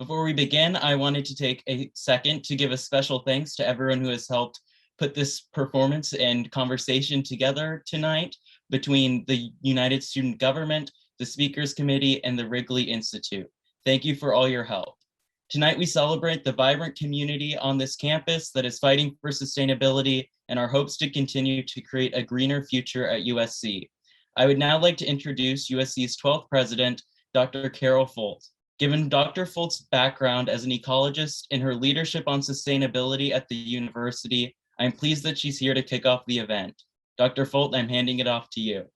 Before we begin, I wanted to take a second to give a special thanks to everyone who has helped put this performance and conversation together tonight between the United Student Government, the Speakers Committee, and the Wrigley Institute. Thank you for all your help. Tonight, we celebrate the vibrant community on this campus that is fighting for sustainability and our hopes to continue to create a greener future at USC. I would now like to introduce USC's 12th president, Dr. Carol Folt. Given Dr. Folt's background as an ecologist and her leadership on sustainability at the university, I'm pleased that she's here to kick off the event. Dr. Folt, I'm handing it off to you.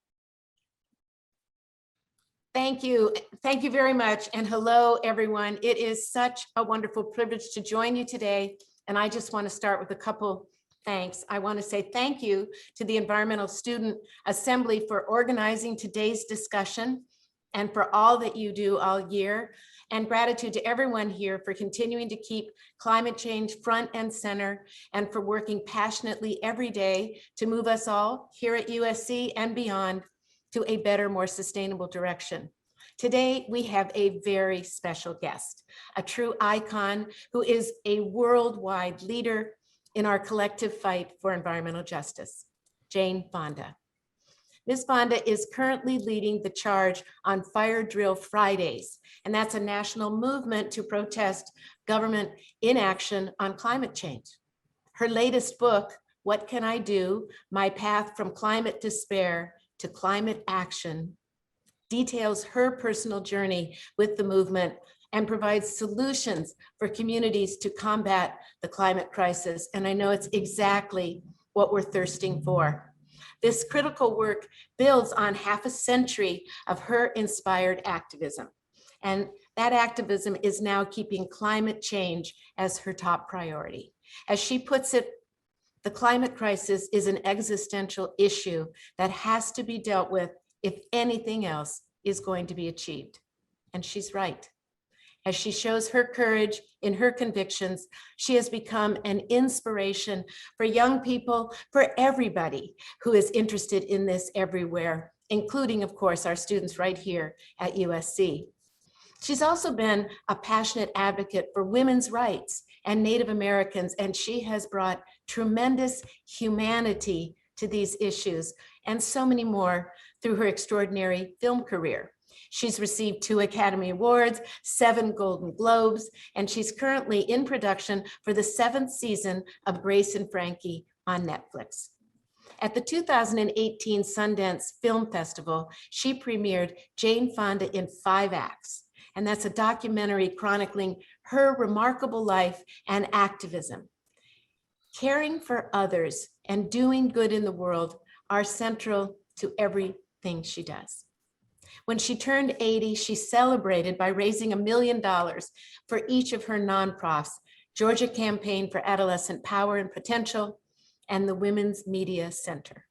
Thank you. Thank you very much. And hello, everyone. It is such a wonderful privilege to join you today. And I just want to start with a couple thanks. I want to say thank you to the Environmental Student Assembly for organizing today's discussion and for all that you do all year. And gratitude to everyone here for continuing to keep climate change front and center and for working passionately every day to move us all here at USC and beyond to a better, more sustainable direction. Today, we have a very special guest, a true icon who is a worldwide leader in our collective fight for environmental justice, Jane Fonda. Ms. Fonda is currently leading the charge on Fire Drill Fridays, and that's a national movement to protest government inaction on climate change. Her latest book, What Can I Do? My Path from Climate Despair to Climate Action, details her personal journey with the movement and provides solutions for communities to combat the climate crisis. And I know it's exactly what we're thirsting for. This critical work builds on half a century of her inspired activism. And that activism is now keeping climate change as her top priority. As she puts it, the climate crisis is an existential issue that has to be dealt with if anything else is going to be achieved. And she's right. As she shows her courage in her convictions, she has become an inspiration for young people, for everybody who is interested in this everywhere, including, of course, our students right here at USC. She's also been a passionate advocate for women's rights and Native Americans, and she has brought tremendous humanity to these issues and so many more through her extraordinary film career. She's received 2 Academy Awards, 7 Golden Globes, and she's currently in production for the 7th season of Grace and Frankie on Netflix. At the 2018 Sundance Film Festival, she premiered Jane Fonda in 5 Acts. And that's a documentary chronicling her remarkable life and activism. Caring for others and doing good in the world are central to everything she does. When she turned 80, she celebrated by raising $1 million for each of her nonprofits, Georgia Campaign for Adolescent Power and Potential, and the Women's Media Center.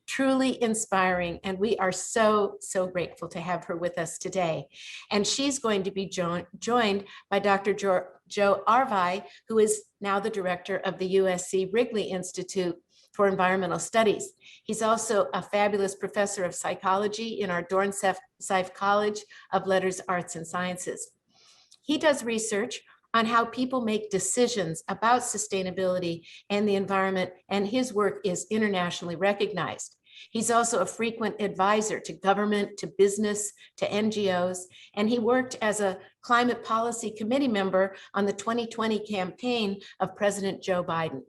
Truly inspiring, and we are so grateful to have her with us today. And she's going to be joined by Dr. Joe Árvai, who is now the director of the USC Wrigley Institute for Environmental Studies. He's also a fabulous professor of psychology in our Dornsife College of Letters, Arts, and Sciences. He does research on how people make decisions about sustainability and the environment, and his work is internationally recognized. He's also a frequent advisor to government, to business, to NGOs, and he worked as a climate policy committee member on the 2020 campaign of President Joe Biden.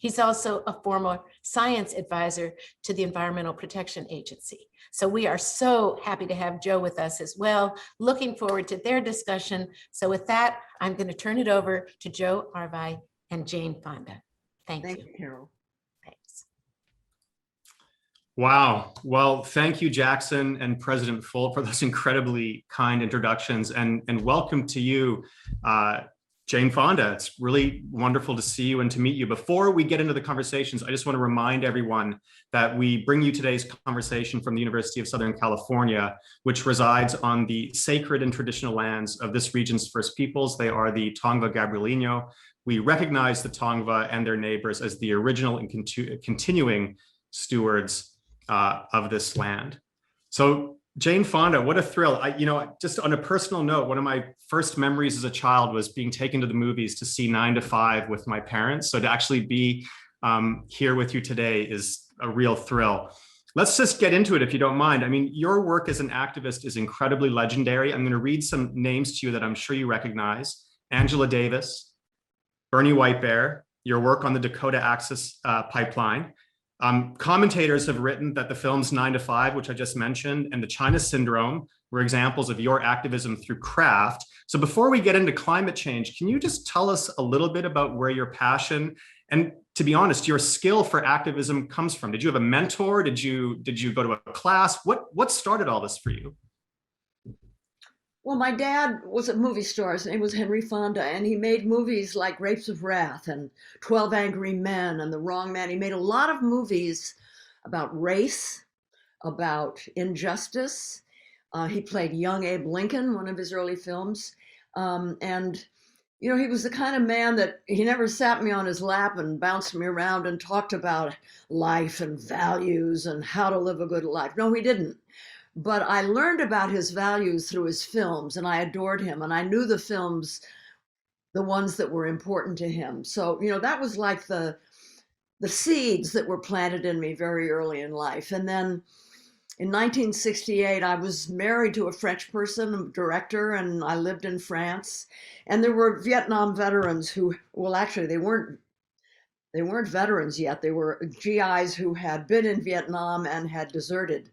He's also a former science advisor to the Environmental Protection Agency. So we are so happy to have Joe with us as well. Looking forward to their discussion. So with that, I'm going to turn it over to Joe Árvai and Jane Fonda. Thank you. Thank you, Carol. Thanks. Wow. Well, thank you, Jackson and President Folt, for those incredibly kind introductions, and welcome to you, Jane Fonda. It's really wonderful to see you and to meet you. Before we get into the conversations, I just want to remind everyone that we bring you today's conversation from the University of Southern California, which resides on the sacred and traditional lands of this region's First Peoples. They are the Tongva Gabrielino. We recognize the Tongva and their neighbors as the original and continuing stewards of this land. So Jane Fonda, what a thrill. Just on a personal note, one of my first memories as a child was being taken to the movies to see 9 to 5 with my parents. So to actually be here with you today is a real thrill. Let's just get into it if you don't mind. I mean, your work as an activist is incredibly legendary. I'm going to read some names to you that I'm sure you recognize. Angela Davis, Bernie Whitebear, your work on the Dakota Access Pipeline. Commentators have written that the films 9 to 5, which I just mentioned, and the China Syndrome were examples of your activism through craft. So before we get into climate change, can you just tell us a little bit about where your passion and, to be honest, your skill for activism comes from? Did you have a mentor? Did you go to a class? What started all this for you? Well, my dad was a movie star. His name was Henry Fonda, and he made movies like Grapes of Wrath and 12 Angry Men and The Wrong Man. He made a lot of movies about race, about injustice. He played young Abe Lincoln, one of his early films. And, he was the kind of man that he never sat me on his lap and bounced me around and talked about life and values and how to live a good life. No, he didn't. But I learned about his values through his films, and I adored him, and I knew the films, the ones that were important to him. So, that was like the seeds that were planted in me very early in life. And then in 1968, I was married to a French person, a director, and I lived in France. And there were Vietnam veterans who, well, actually, they weren't veterans yet. They were GIs who had been in Vietnam and had deserted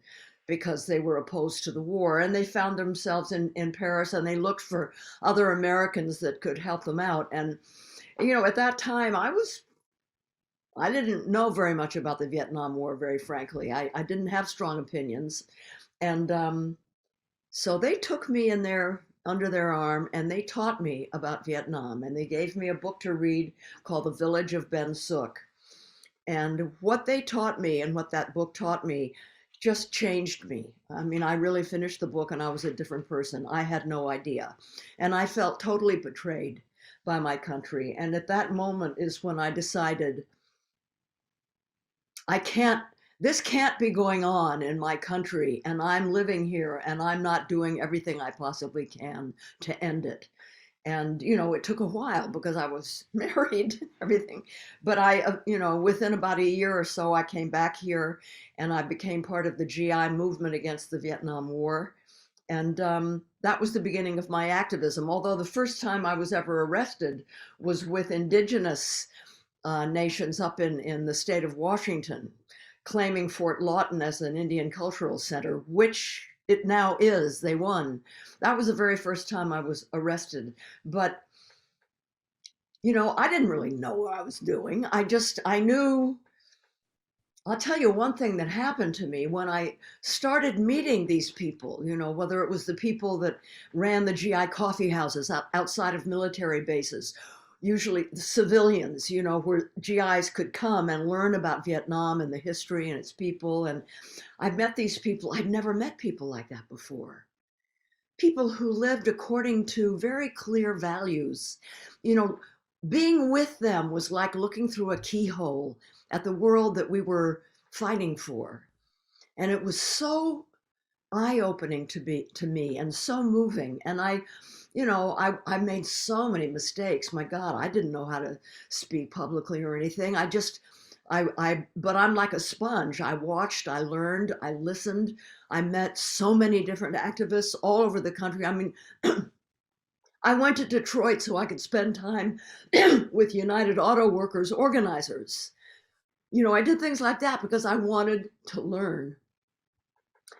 because they were opposed to the war. And they found themselves in Paris, and they looked for other Americans that could help them out. And, at that time, I didn't know very much about the Vietnam War, very frankly. I didn't have strong opinions. And so they took me under their arm, and they taught me about Vietnam. And they gave me a book to read called The Village of Ben Suc. And what they taught me and what that book taught me just changed me. I mean, I really finished the book and I was a different person. I had no idea. And I felt totally betrayed by my country. And at that moment is when I decided, this can't be going on in my country, and I'm living here and I'm not doing everything I possibly can to end it. And, it took a while because I was married, everything. But within about a year or so, I came back here and I became part of the GI movement against the Vietnam War. And that was the beginning of my activism. Although the first time I was ever arrested was with indigenous nations up in the state of Washington, claiming Fort Lawton as an Indian cultural center, which it now is. They won. That was the very first time I was arrested. But, I didn't really know what I was doing. I knew. I'll tell you one thing that happened to me when I started meeting these people, whether it was the people that ran the GI coffee houses outside of military bases, usually the civilians, where GIs could come and learn about Vietnam and the history and its people. And I've met these people. I'd never met people like that before. People who lived according to very clear values. Being with them was like looking through a keyhole at the world that we were fighting for. And it was so eye-opening to me and so moving. And I made so many mistakes. My God, I didn't know how to speak publicly or anything. But I'm like a sponge. I watched, I learned, I listened. I met so many different activists all over the country. I mean, I went to Detroit so I could spend time with United Auto Workers organizers. I did things like that because I wanted to learn.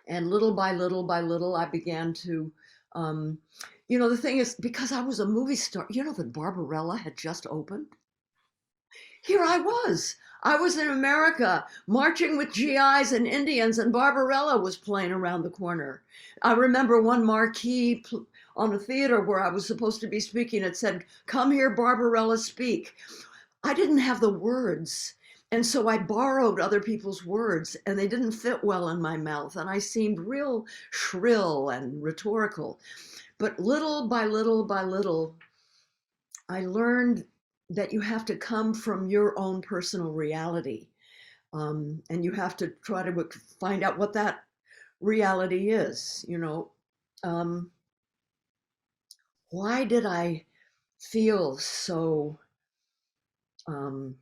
And little by little, I began to, the thing is, because I was a movie star, that Barbarella had just opened. Here I was in America marching with GIs and Indians, and Barbarella was playing around the corner. I remember one marquee on a theater where I was supposed to be speaking. It said, "Come here, Barbarella, speak." I didn't have the words. And so I borrowed other people's words, and they didn't fit well in my mouth. And I seemed real shrill and rhetorical. But little by little, I learned that you have to come from your own personal reality. And you have to try to find out what that reality is, you know. Um, why did I feel so, um,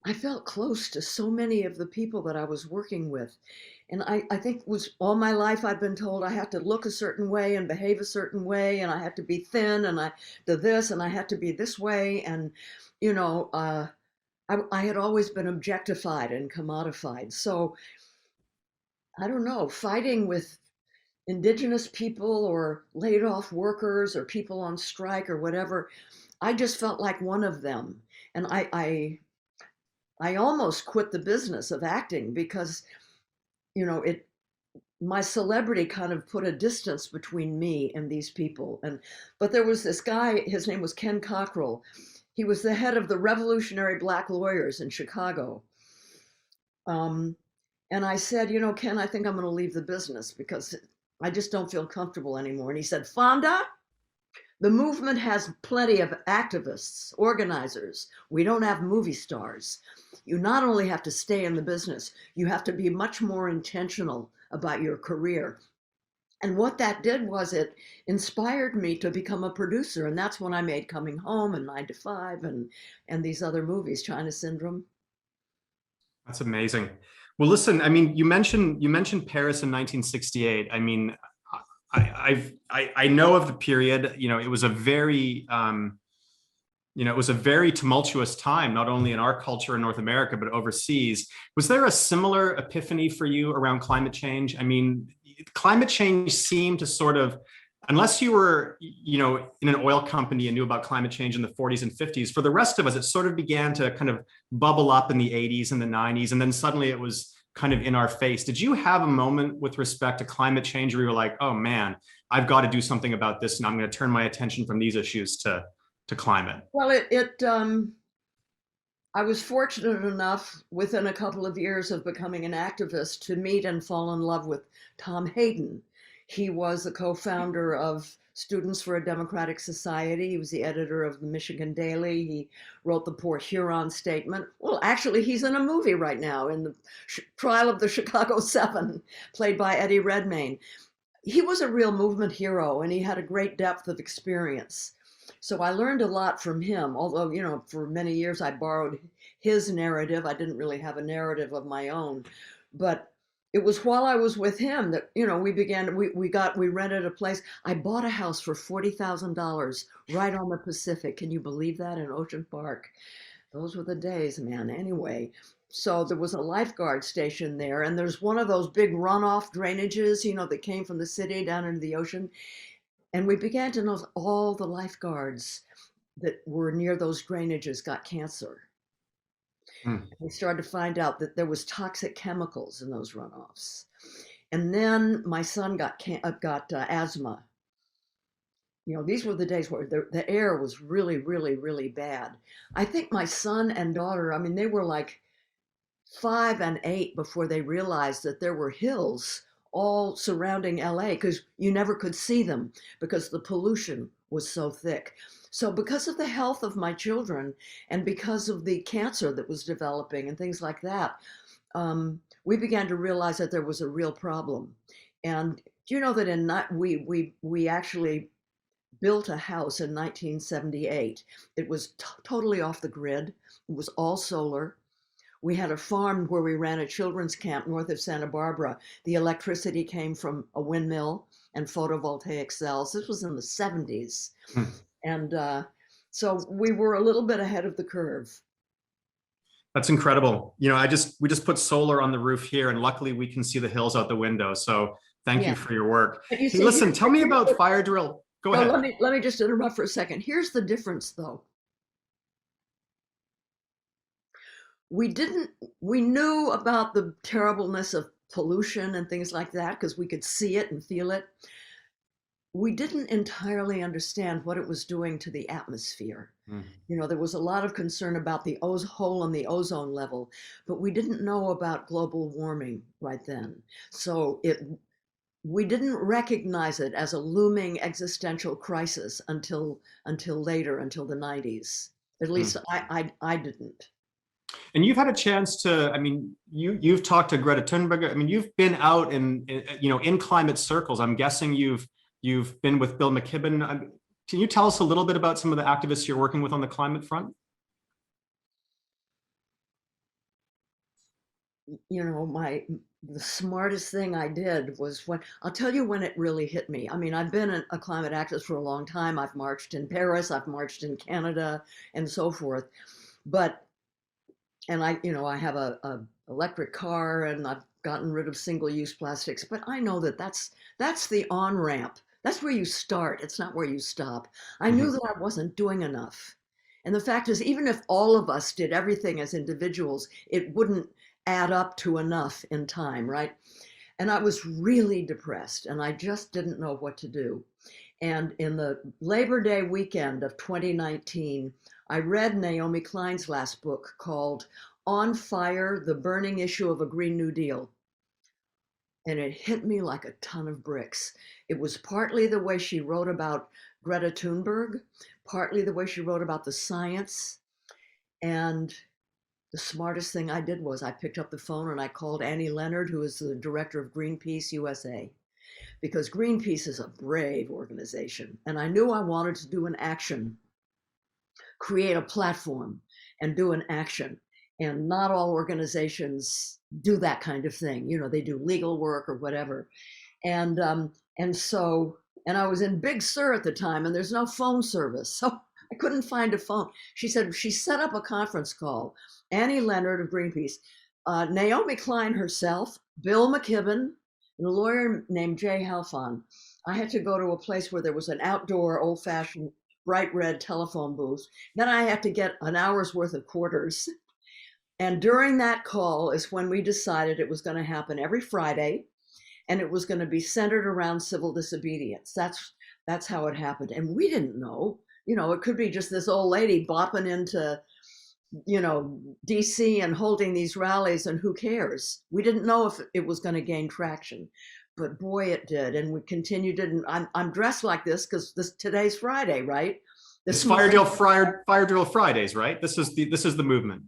I felt close to so many of the people that I was working with. And I think it was all my life I've been told I had to look a certain way and behave a certain way, and I had to be thin, and I did this, and I had to be this way. And, you know, I had always been objectified and commodified. So I don't know, fighting with indigenous people or laid off workers or people on strike or whatever, I just felt like one of them. And I almost quit the business of acting because, you know, my celebrity kind of put a distance between me and these people. But there was this guy, his name was Ken Cockrell. He was the head of the Revolutionary Black Lawyers in Chicago. And I said, you know, Ken, I think I'm going to leave the business because I just don't feel comfortable anymore. And he said, Fonda, the movement has plenty of activists, organizers. We don't have movie stars. You not only have to stay in the business, you have to be much more intentional about your career. And what that did was it inspired me to become a producer. And that's when I made Coming Home and 9 to 5 and these other movies, China Syndrome. That's amazing. Well, listen, I mean, you mentioned Paris in 1968. I mean, I know of the period. You know, it was a very it was a very tumultuous time, not only in our culture in North America, but overseas. Was there a similar epiphany for you around climate change? I mean, climate change seemed to sort of, unless you were, you know, in an oil company and knew about climate change in the 40s and 50s, for the rest of us, it sort of began to kind of bubble up in the 80s and the 90s. And then suddenly it was kind of in our face. Did you have a moment with respect to climate change where you were like, oh man, I've got to do something about this and I'm going to turn my attention from these issues to climate? Well, I was fortunate enough within a couple of years of becoming an activist to meet and fall in love with Tom Hayden. He was the co-founder of Students for a Democratic Society. He was the editor of the Michigan Daily. He wrote the Port Huron Statement. Well, actually, he's in a movie right now in the trial of the Chicago Seven, played by Eddie Redmayne. He was a real movement hero, and he had a great depth of experience. So I learned a lot from him, although, you know, for many years I borrowed his narrative. I didn't really have a narrative of my own. But it was while I was with him that, you know, we rented a place. I bought a house for $40,000 right on the Pacific. Can you believe that, in Ocean Park? Those were the days, man. Anyway, so there was a lifeguard station there, and there's one of those big runoff drainages, you know, that came from the city down into the ocean. And we began to know all the lifeguards that were near those drainages got cancer. We started to find out that there was toxic chemicals in those runoffs. And then my son got asthma. You know, these were the days where the air was really, really, really bad. I think my son and daughter, I mean, they were like 5 and 8 before they realized that there were hills all surrounding LA because you never could see them because the pollution was so thick. So because of the health of my children and because of the cancer that was developing and things like that, we began to realize that there was a real problem. And you know that we actually built a house in 1978. It was totally off the grid. It was all solar. We had a farm where we ran a children's camp north of Santa Barbara. The electricity came from a windmill and photovoltaic cells. This was in the 70s. And so we were a little bit ahead of the curve. That's incredible. You know, we just put solar on the roof here, and luckily we can see the hills out the window. So thank you for your work. Hey, listen, tell me about Fire Drill. Go ahead. Let me just interrupt for a second. Here's the difference, though. We knew about the terribleness of pollution and things like that because we could see it and feel it. We didn't entirely understand what it was doing to the atmosphere. You know, there was a lot of concern about the hole in the ozone level, but we didn't know about global warming right then. So we didn't recognize it as a looming existential crisis until later, until the 90s. At least I didn't. And you've had a chance to, I mean, you've talked to Greta Thunberg. I mean, you've been out in climate circles. I'm guessing you've been with Bill McKibben. Can you tell us a little bit about some of the activists you're working with on the climate front? You know, the smartest thing I did was I'll tell you when it really hit me. I mean, I've been a climate activist for a long time. I've marched in Paris, I've marched in Canada, and so forth. And I have a electric car, and I've gotten rid of single-use plastics. But I know that's the on-ramp. That's where you start. It's not where you stop. I knew that I wasn't doing enough. And the fact is, even if all of us did everything as individuals, it wouldn't add up to enough in time, right? And I was really depressed, and I just didn't know what to do. And in the Labor Day weekend of 2019, I read Naomi Klein's last book called On Fire, The Burning Issue of a Green New Deal. And it hit me like a ton of bricks. It was partly the way she wrote about Greta Thunberg, partly the way she wrote about the science. And the smartest thing I did was I picked up the phone and I called Annie Leonard, who is the director of Greenpeace USA, because Greenpeace is a brave organization. And I knew I wanted to do an action, create a platform and do an action. And not all organizations do that kind of thing. You know, they do legal work or whatever. And I was in Big Sur at the time, and there's no phone service. So I couldn't find a phone. She said she set up a conference call. Annie Leonard of Greenpeace, Naomi Klein herself, Bill McKibben, and a lawyer named Jay Halfon. I had to go to a place where there was an outdoor, old-fashioned, bright red telephone booth. Then I had to get an hour's worth of quarters. And during that call is when we decided it was going to happen every Friday, and it was going to be centered around civil disobedience. That's how it happened. And we didn't know, it could be just this old lady bopping into, DC and holding these rallies, and who cares? We didn't know if it was going to gain traction, but boy, it did. And we continued it. And I'm dressed like this because today's Friday, right? It's Fire Drill Fridays, right? This is the movement.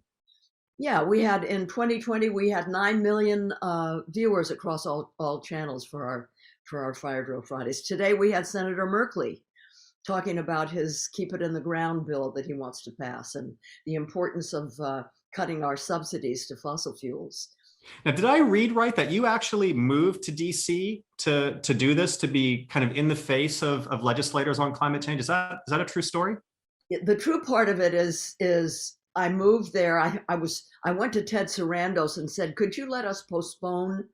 Yeah, we had in 2020, we had 9 million viewers across all channels for our Fire Drill Fridays. Today, we had Senator Merkley talking about his Keep It in the Ground bill that he wants to pass and the importance of cutting our subsidies to fossil fuels. Now, did I read right that you actually moved to DC to do this, to be kind of in the face of legislators on climate change? Is that a true story? The true part of it is I moved there. I went to Ted Sarandos and said, could you let us postpone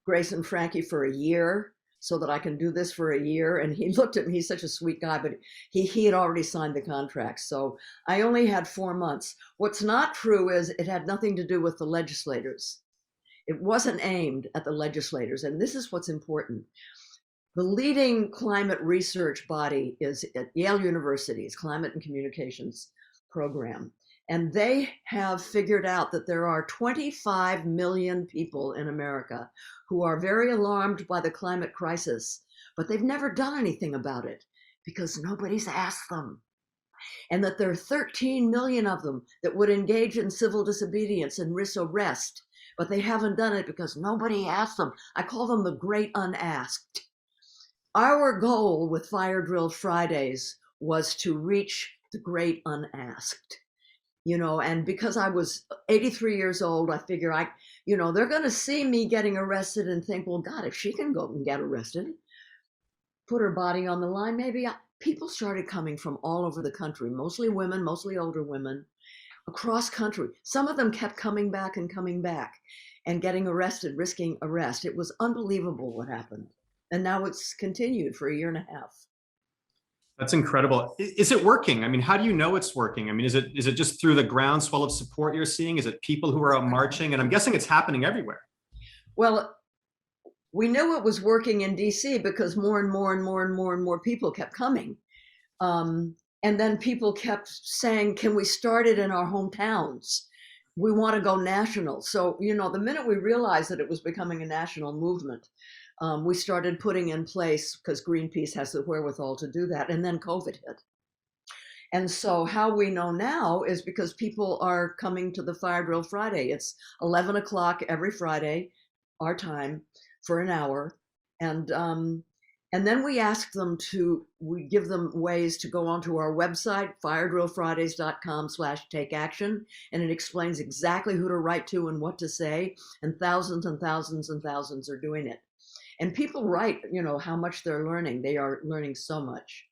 Grace and Frankie for a year so that I can do this for a year? And he looked at me, he's such a sweet guy, but he had already signed the contract. So I only had 4 months. What's not true is it had nothing to do with the legislators. It wasn't aimed at the legislators. And this is what's important. The leading climate research body is at Yale University's Climate and Communications program. And they have figured out that there are 25 million people in America who are very alarmed by the climate crisis, but they've never done anything about it because nobody's asked them. And that there are 13 million of them that would engage in civil disobedience and risk arrest, but they haven't done it because nobody asked them. I call them the great unasked. Our goal with Fire Drill Fridays was to reach the great unasked. And because I was 83 years old, I figure they're going to see me getting arrested and think, well, God, if she can go and get arrested, put her body on the line, maybe people started coming from all over the country, mostly women, mostly older women, across country. Some of them kept coming back and getting arrested, risking arrest. It was unbelievable what happened. And now it's continued for a year and a half. That's incredible. Is it working? I mean, how do you know it's working? I mean, is it just through the groundswell of support you're seeing? Is it people who are out marching? And I'm guessing it's happening everywhere. Well, we knew it was working in DC because more and more people kept coming. And then people kept saying, can we start it in our hometowns? We want to go national. So, the minute we realized that it was becoming a national movement, we started putting in place, because Greenpeace has the wherewithal to do that, and then COVID hit. And so how we know now is because people are coming to the Fire Drill Friday. It's 11 o'clock every Friday, our time, for an hour. And then we give them ways to go onto our website, firedrillfridays.com/take action. And it explains exactly who to write to and what to say. And thousands and thousands and thousands are doing it. And people write, how much they're learning. They are learning so much.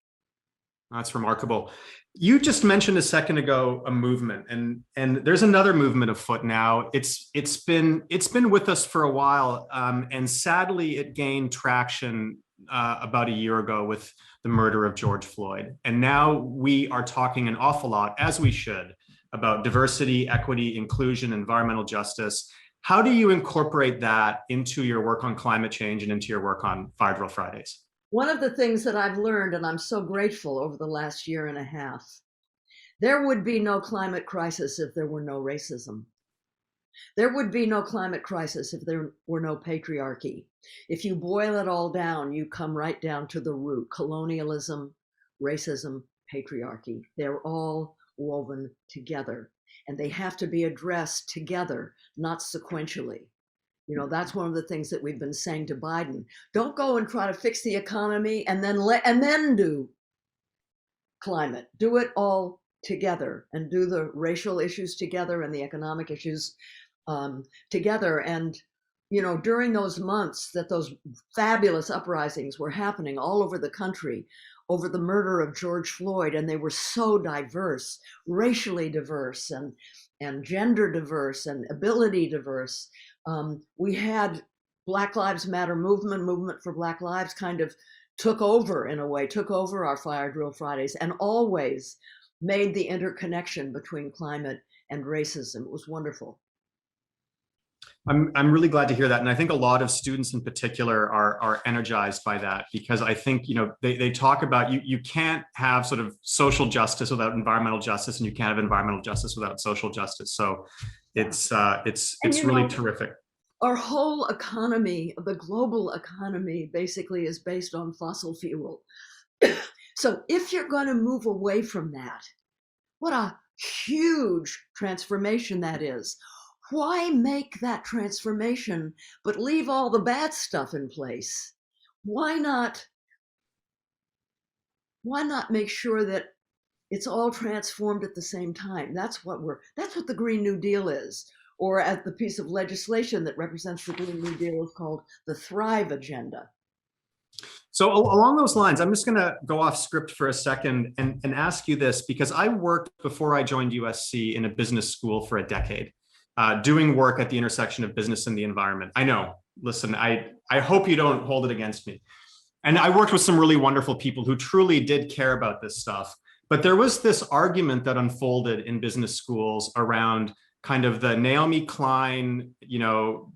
That's remarkable. You just mentioned a second ago a movement, and there's another movement afoot now. It's been with us for a while, and sadly, it gained traction about a year ago with the murder of George Floyd. And now we are talking an awful lot, as we should, about diversity, equity, inclusion, environmental justice. How do you incorporate that into your work on climate change and into your work on Fire Drill Fridays? One of the things that I've learned, and I'm so grateful over the last year and a half, there would be no climate crisis if there were no racism. There would be no climate crisis if there were no patriarchy. If you boil it all down, you come right down to the root: colonialism, racism, patriarchy. They're all woven together, and they have to be addressed together, not sequentially. That's one of the things that we've been saying to Biden. Don't go and try to fix the economy and then do climate. Do it all together, and do the racial issues together and the economic issues together. And during those months that those fabulous uprisings were happening all over the country over the murder of George Floyd, and they were so diverse, racially diverse and gender diverse and ability diverse. We had Black Lives Matter movement for Black Lives kind of took over our Fire Drill Fridays, and always made the interconnection between climate and racism. It was wonderful. I'm really glad to hear that. And I think a lot of students in particular are energized by that, because I think, they talk about you can't have sort of social justice without environmental justice, and you can't have environmental justice without social justice. So it's really terrific. Our whole economy, the global economy, basically is based on fossil fuel. So if you're going to move away from that, what a huge transformation that is. Why make that transformation but leave all the bad stuff in place? Why not make sure that it's all transformed at the same time? That's what the Green New Deal is. Or as the piece of legislation that represents the Green New Deal is called the Thrive Agenda. So along those lines, I'm just going to go off script for a second and ask you this, because I worked before I joined USC in a business school for a decade, doing work at the intersection of business and the environment. I know, listen, I hope you don't hold it against me. And I worked with some really wonderful people who truly did care about this stuff. But there was this argument that unfolded in business schools around kind of the Naomi Klein,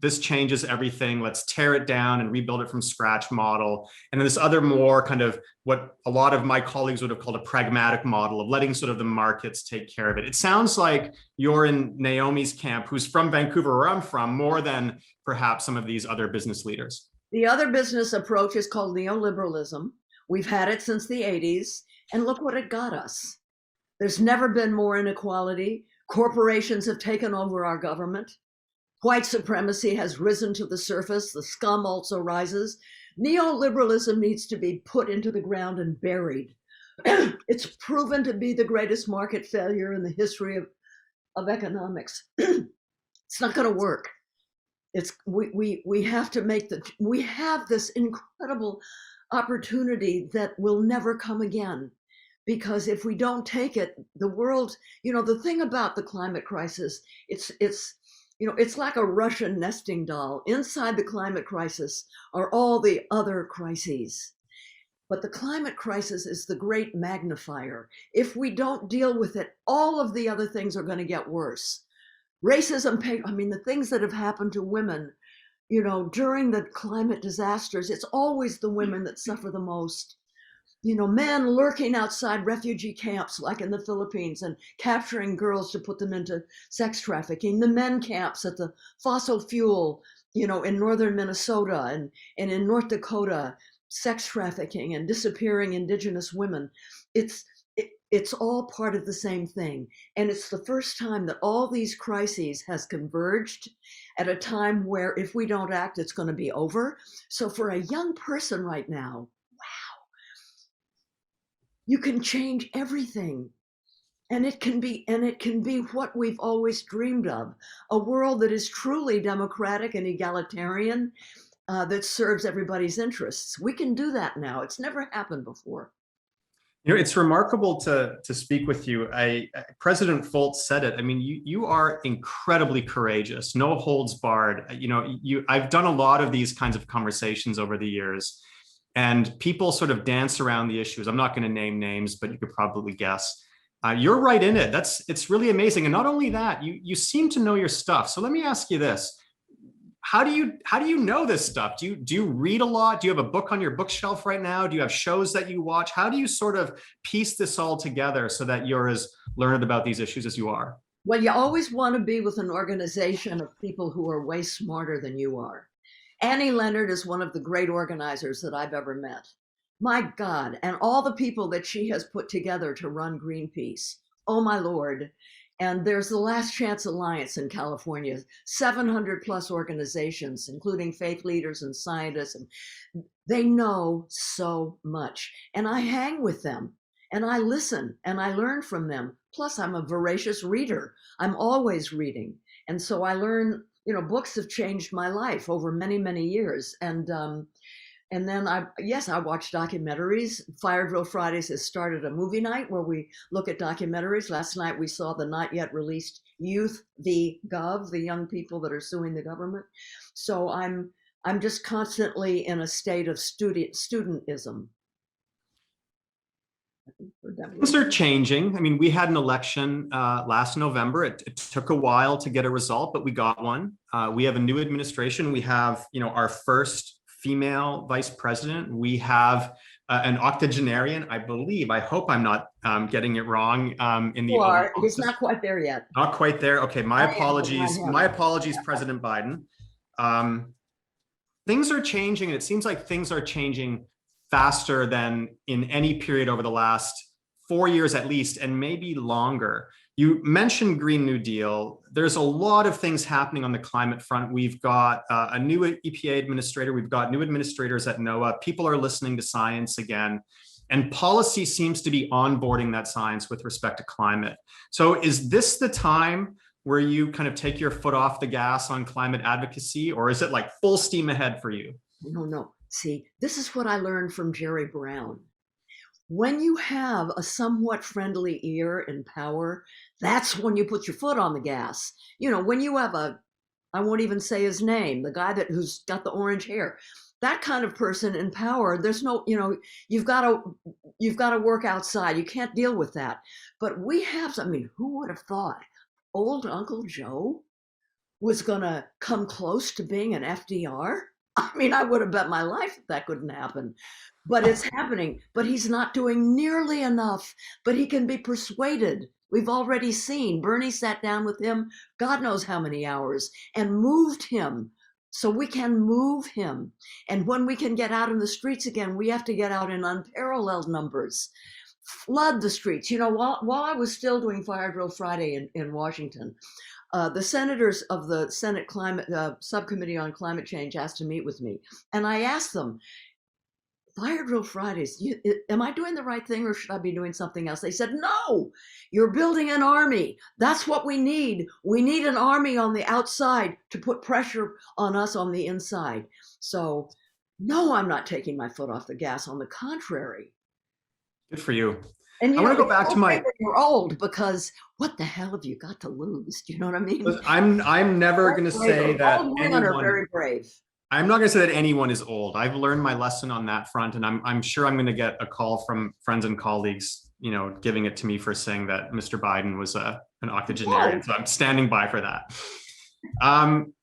this changes everything, let's tear it down and rebuild it from scratch model. And then this other more kind of what a lot of my colleagues would have called a pragmatic model of letting sort of the markets take care of it. It sounds like you're in Naomi's camp, who's from Vancouver, where I'm from, more than perhaps some of these other business leaders. The other business approach is called neoliberalism. We've had it since the 80s, and look what it got us. There's never been more inequality. Corporations have taken over our government. White supremacy has risen to the surface. The scum also rises. Neoliberalism needs to be put into the ground and buried. It's proven to be the greatest market failure in the history of economics. It's not going to work. We have to we have this incredible opportunity that will never come again. Because if we don't take it, the world, the thing about the climate crisis, it's like a Russian nesting doll. Inside the climate crisis are all the other crises. But the climate crisis is the great magnifier. If we don't deal with it, all of the other things are going to get worse. Racism, the things that have happened to women, during the climate disasters, it's always the women that suffer the most. Men lurking outside refugee camps like in the Philippines and capturing girls to put them into sex trafficking. The men camps at the fossil fuel, in northern Minnesota and in North Dakota, sex trafficking and disappearing Indigenous women. It's it's all part of the same thing. And it's the first time that all these crises has converged at a time where if we don't act, it's going to be over. So for a young person right now, wow, you can change everything. And it can be what we've always dreamed of, a world that is truly democratic and egalitarian, that serves everybody's interests. We can do that now. It's never happened before. You know, it's remarkable to speak with you. President Folt said it. I mean, you are incredibly courageous, no holds barred. You know, I've done a lot of these kinds of conversations over the years, and people sort of dance around the issues. I'm not going to name names, but you could probably guess. You're right in it. It's really amazing. And not only that, you seem to know your stuff. So let me ask you this. How do you know this stuff? Do you read a lot? Do you have a book on your bookshelf right now? Do you have shows that you watch? How do you sort of piece this all together so that you're as learned about these issues as you are? Well, you always want to be with an organization of people who are way smarter than you are. Annie Leonard is one of the great organizers that I've ever met. My God, and all the people that she has put together to run Greenpeace. Oh my Lord. And there's the Last Chance Alliance in California, 700 plus organizations, including faith leaders and scientists. And they know so much. And I hang with them and I listen and I learn from them. Plus, I'm a voracious reader. I'm always reading. And so I learn, you know, books have changed my life over many, many years. And then I watch documentaries. Fire Drill Fridays has started a movie night where we look at documentaries. Last night we saw the not yet released Youth v. Gov, the young people that are suing the government. So I'm just constantly in a state of studentism. Things are changing. I mean, we had an election last November. It took a while to get a result, but we got one. We have a new administration. We have, you know, our first female vice president. We have an octogenarian, I believe. I hope I'm not getting it wrong. In the it's not quite there yet. Not quite there. Okay, my apologies. My apologies, President Biden. Things are changing, and it seems like things are changing faster than in any period over the last 4 years at least, and maybe longer. You mentioned Green New Deal. There's a lot of things happening on the climate front. We've got a new EPA administrator. We've got new administrators at NOAA. People are listening to science again. And policy seems to be onboarding that science with respect to climate. So is this the time where you kind of take your foot off the gas on climate advocacy, or is it like full steam ahead for you? No. See, this is what I learned from Jerry Brown. When you have a somewhat friendly ear in power, that's when you put your foot on the gas. You know, when you have I won't even say his name, the guy who's got the orange hair, that kind of person in power, there's no, you know, you've got to work outside. You can't deal with that. But we have, I mean, who would have thought old Uncle Joe was going to come close to being an FDR? I mean, I would have bet my life that couldn't happen, but it's happening. But he's not doing nearly enough, but he can be persuaded. We've already seen Bernie sat down with him, God knows how many hours, and moved him. So we can move him. And when we can get out in the streets again, we have to get out in unparalleled numbers. Flood the streets. You know, while I was still doing Fire Drill Friday in Washington, the senators of the Senate Climate Subcommittee on Climate Change asked to meet with me. And I asked them, Fire Drill Fridays, am I doing the right thing or should I be doing something else? They said, no, you're building an army. That's what we need. We need an army on the outside to put pressure on us on the inside. So no, I'm not taking my foot off the gas. On the contrary. Good for you. And I want to go back to my. You're old because what the hell have you got to lose? Do you know what I mean? I'm never going to say that old women are very brave. I'm not going to say that anyone is old. I've learned my lesson on that front, and I'm sure I'm going to get a call from friends and colleagues, you know, giving it to me for saying that Mr. Biden was an octogenarian. Whoa. So I'm standing by for that.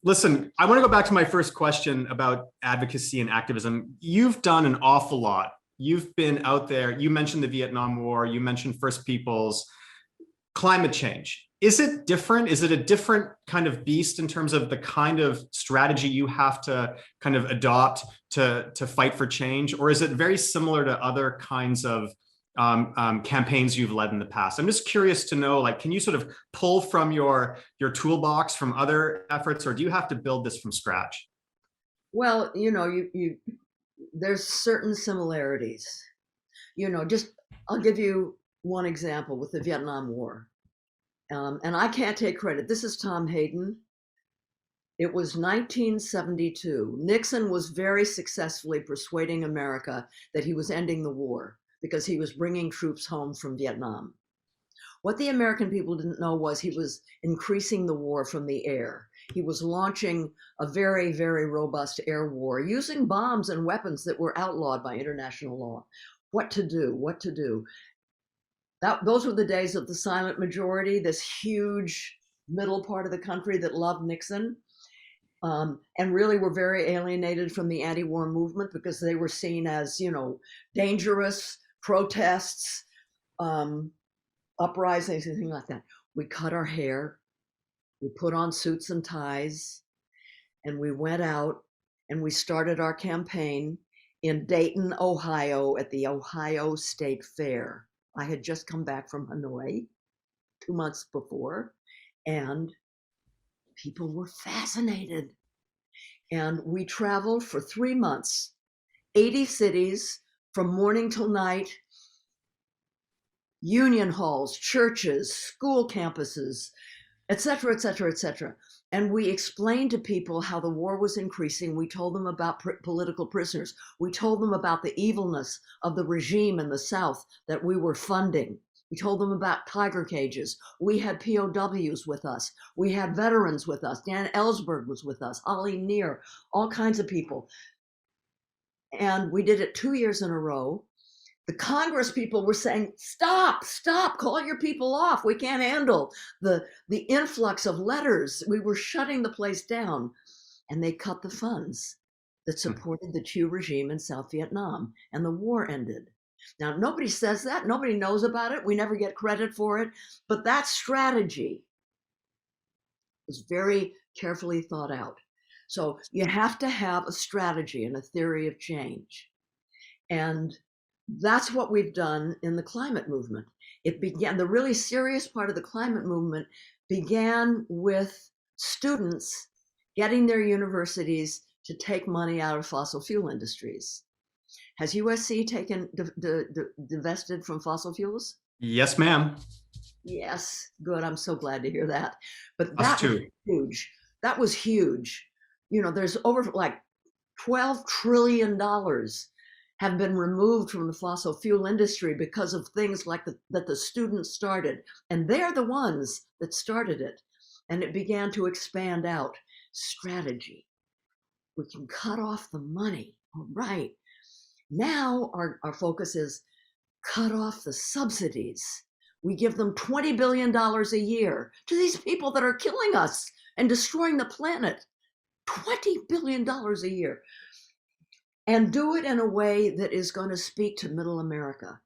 Listen, I want to go back to my first question about advocacy and activism. You've done an awful lot. You've been out there. You mentioned the Vietnam War. You mentioned First Peoples. Climate change. Is it different? Is it a different kind of beast in terms of the kind of strategy you have to kind of adopt to fight for change? Or is it very similar to other kinds of campaigns you've led in the past. I'm just curious to know, like, can you sort of pull from your toolbox from other efforts, or do you have to build this from scratch? Well, there's certain similarities. I'll give you one example with the Vietnam War. And I can't take credit. This is Tom Hayden. It was 1972. Nixon was very successfully persuading America that he was ending the war because he was bringing troops home from Vietnam. What the American people didn't know was he was increasing the war from the air. He was launching a very, very robust air war using bombs and weapons that were outlawed by international law. What to do. Those were the days of the silent majority, this huge middle part of the country that loved Nixon. And really were very alienated from the anti-war movement because they were seen as, dangerous protests, uprisings, anything like that. We cut our hair, we put on suits and ties, and we went out and we started our campaign in Dayton, Ohio, at the Ohio State Fair. I had just come back from Hanoi 2 months before, and people were fascinated. And we traveled for 3 months, 80 cities from morning till night, union halls, churches, school campuses, et cetera, et cetera, et cetera. And we explained to people how the war was increasing. We told them about political prisoners. We told them about the evilness of the regime in the South that we were funding. We told them about tiger cages. We had POWs with us. We had veterans with us. Dan Ellsberg was with us, Ollie Neer, all kinds of people. And we did it 2 years in a row. The Congress people were saying, stop, call your people off. We can't handle the influx of letters. We were shutting the place down. And they cut the funds that supported the Thieu regime in South Vietnam. And the war ended. Now, nobody says that. Nobody knows about it. We never get credit for it. But that strategy was very carefully thought out. So you have to have a strategy and a theory of change. And that's what we've done in the climate movement. The really serious part of the climate movement began with students getting their universities to take money out of fossil fuel industries. Has USC divested from fossil fuels? Yes, ma'am. Yes, good. I'm so glad to hear that. But Us too. Was huge. That was huge. There's over like $12 trillion have been removed from the fossil fuel industry because of things like that the students started. And they're the ones that started it. And it began to expand out. Strategy. We can cut off the money. All right. Now our focus is cut off the subsidies. We give them $20 billion a year to these people that are killing us and destroying the planet. $20 billion a year. And do it in a way that is going to speak to middle America,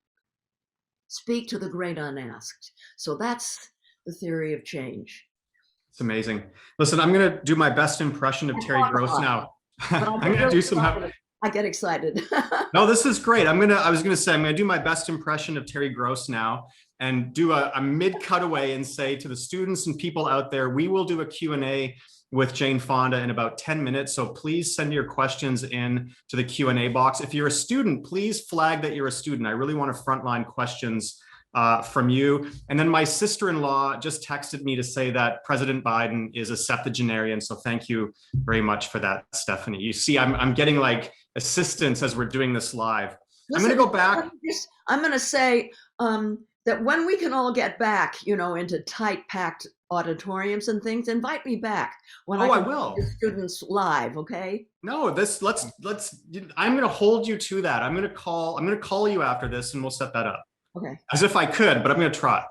speak to the great unasked. So that's the theory of change. It's amazing. Listen, I'm going to do my best impression of Terry Gross now. I'm going to do some. I get excited. No, this is great. I was going to say, I'm going to do my best impression of Terry Gross now and do a mid cutaway and say to the students and people out there, we will do a Q&A with Jane Fonda in about 10 minutes. So please send your questions in to the Q&A box. If you're a student, please flag that you're a student. I really want to frontline questions from you. And then my sister-in-law just texted me to say that President Biden is a septuagenarian. So thank you very much for that, Stephanie. You see, I'm getting like assistance as we're doing this live. Listen, I'm going to go back. I'm going to say that when we can all get back, into tight, packed auditoriums and things, invite me back when I will. Students live, okay? No, let's. I'm going to hold you to that. I'm going to call you after this, and we'll set that up. Okay. As if I could, but I'm going to try.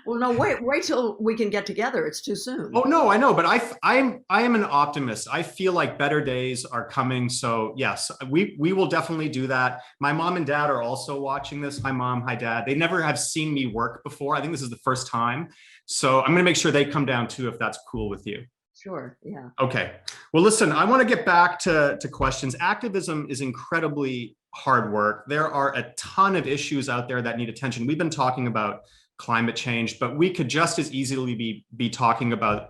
Well, no, wait till we can get together. It's too soon. Oh no, I know, but I am an optimist. I feel like better days are coming. So yes, we will definitely do that. My mom and dad are also watching this. Hi mom, hi dad. They never have seen me work before. I think this is the first time. So I'm going to make sure they come down too, if that's cool with you. Sure. Yeah. Okay. Well, listen, I want to get back to questions. Activism is incredibly hard work. There are a ton of issues out there that need attention. We've been talking about climate change, but we could just as easily be talking about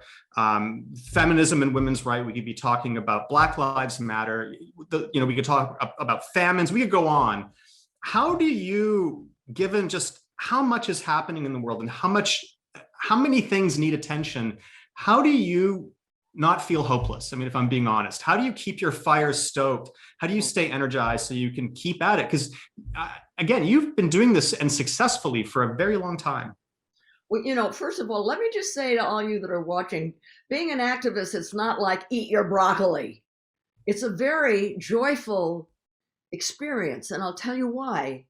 feminism and women's rights. We could be talking about Black Lives Matter. We could talk about famines. We could go on. How do you, given just how much is happening in the world and how many things need attention, how do you not feel hopeless? I mean, if I'm being honest, how do you keep your fire stoked? How do you stay energized so you can keep at it? Because again, you've been doing this and successfully for a very long time. Well, first of all, let me just say to all you that are watching, being an activist, it's not like eat your broccoli. It's a very joyful experience. And I'll tell you why.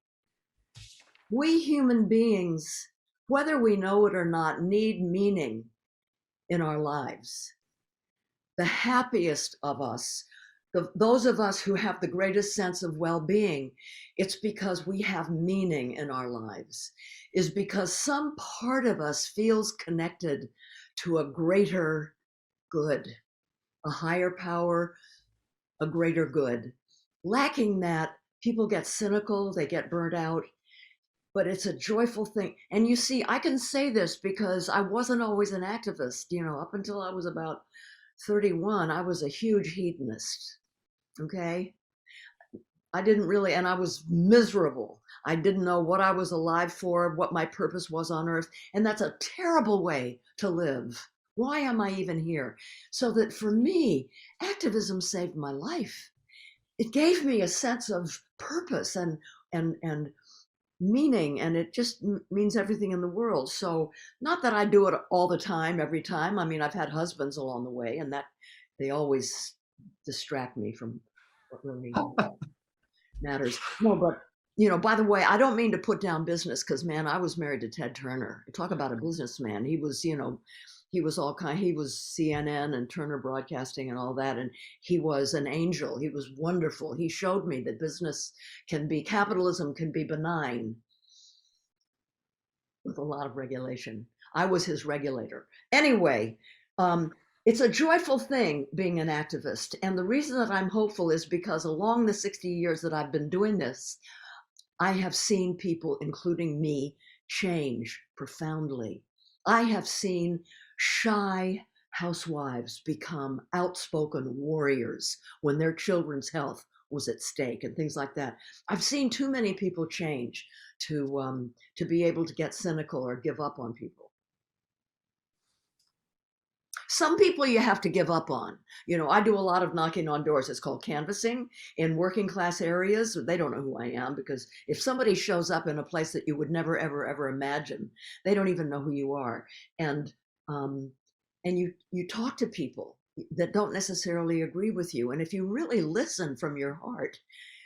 We human beings, whether we know it or not, need meaning in our lives. The happiest of us, those of us who have the greatest sense of well-being, it's because we have meaning in our lives, is because some part of us feels connected to a greater good, a higher power, a greater good. Lacking that, people get cynical, they get burnt out, but it's a joyful thing. And you see, I can say this because I wasn't always an activist, up until I was about 31, I was a huge hedonist, okay? I didn't really, and I was miserable. I didn't know what I was alive for, what my purpose was on earth, and that's a terrible way to live. Why am I even here? So that for me, activism saved my life. It gave me a sense of purpose and meaning, and it just means everything in the world. So not that I do it all the time, every time. I mean, I've had husbands along the way, and that they always distract me from what really matters. No, but by the way, I don't mean to put down business, because man, I was married to Ted Turner. Talk about a businessman. He was, he was he was CNN and Turner Broadcasting and all that. And he was an angel. He was wonderful. He showed me that capitalism can be benign with a lot of regulation. I was his regulator. Anyway, it's a joyful thing being an activist. And the reason that I'm hopeful is because along the 60 years that I've been doing this, I have seen people, including me, change profoundly. I have seen shy housewives become outspoken warriors when their children's health was at stake and things like that. I've seen too many people change to be able to get cynical or give up on people. Some people you have to give up on. I do a lot of knocking on doors. It's called canvassing in working class areas. They don't know who I am, because if somebody shows up in a place that you would never, ever, ever imagine, they don't even know who you are. And you talk to people that don't necessarily agree with you. And if you really listen from your heart,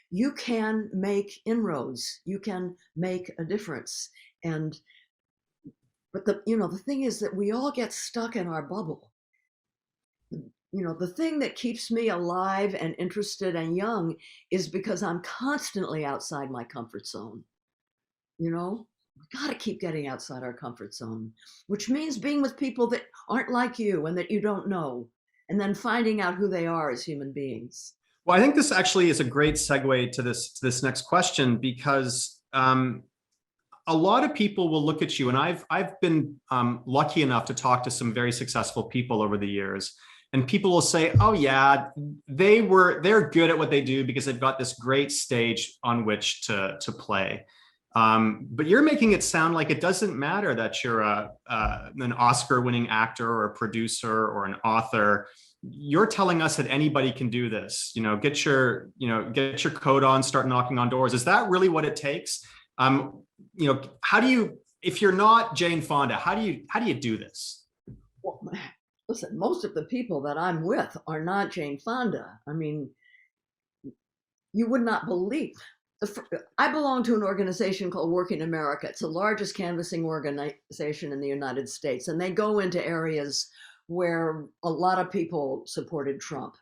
you can make inroads. You can make a difference. But the thing is that we all get stuck in our bubble. The thing that keeps me alive and interested and young is because I'm constantly outside my comfort zone. We got to keep getting outside our comfort zone, which means being with people that aren't like you and that you don't know, and then finding out who they are as human beings. Well, I think this actually is a great segue to this next question, because a lot of people will look at you, and I've been lucky enough to talk to some very successful people over the years, and people will say, "Oh yeah, they're good at what they do because they've got this great stage on which to play." But you're making it sound like it doesn't matter that you're an Oscar-winning actor or a producer or an author. You're telling us that anybody can do this. Get your coat on, start knocking on doors. Is that really what it takes? How do you, if you're not Jane Fonda, how do you do this? Well, listen, most of the people that I'm with are not Jane Fonda. I mean, you would not believe. I belong to an organization called Working America. It's the largest canvassing organization in the United States, and they go into areas where a lot of people supported Trump.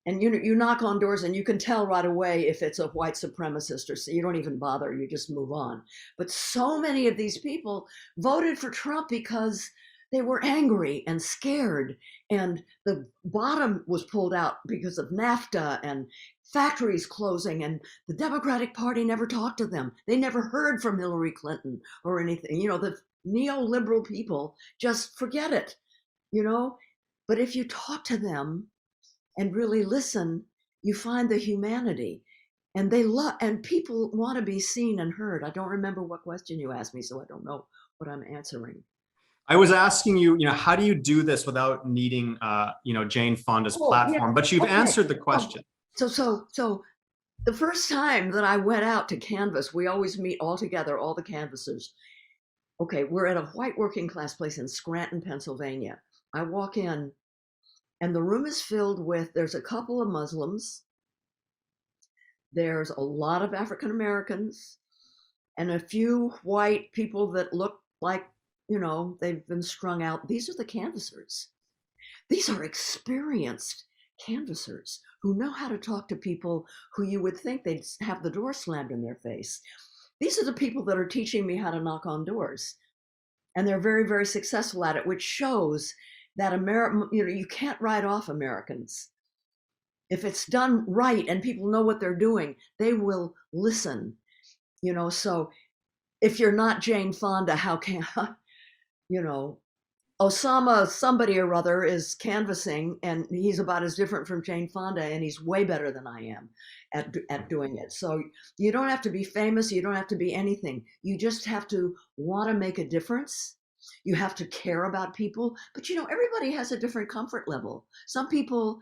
And you knock on doors and you can tell right away if it's a white supremacist, or so you don't even bother, you just move on. But so many of these people voted for Trump because they were angry and scared, and the bottom was pulled out because of NAFTA and factories closing, and the Democratic Party never talked to them. They never heard from Hillary Clinton or anything. The neoliberal people just forget it, But if you talk to them and really listen, you find the humanity. And people want to be seen and heard. I don't remember what question you asked me, so I don't know what I'm answering. I was asking you, how do you do this without needing, Jane Fonda's platform? Yeah. But you've answered the question. So the first time that I went out to canvass, we always meet all together, all the canvassers. Okay, we're at a white working class place in Scranton, Pennsylvania. I walk in, and the room is filled with, there's a couple of Muslims, there's a lot of African Americans, and a few white people that look like, they've been strung out. These are the canvassers. These are experienced canvassers who know how to talk to people who you would think they'd have the door slammed in their face. These are the people that are teaching me how to knock on doors. And they're very, very successful at it, which shows that you can't write off Americans. If it's done right and people know what they're doing, they will listen. So if you're not Jane Fonda, how can, Osama somebody or other is canvassing, and he's about as different from Jane Fonda, and he's way better than I am at doing it. So you don't have to be famous. You don't have to be anything. You just have to want to make a difference. You have to care about people. But, everybody has a different comfort level. Some people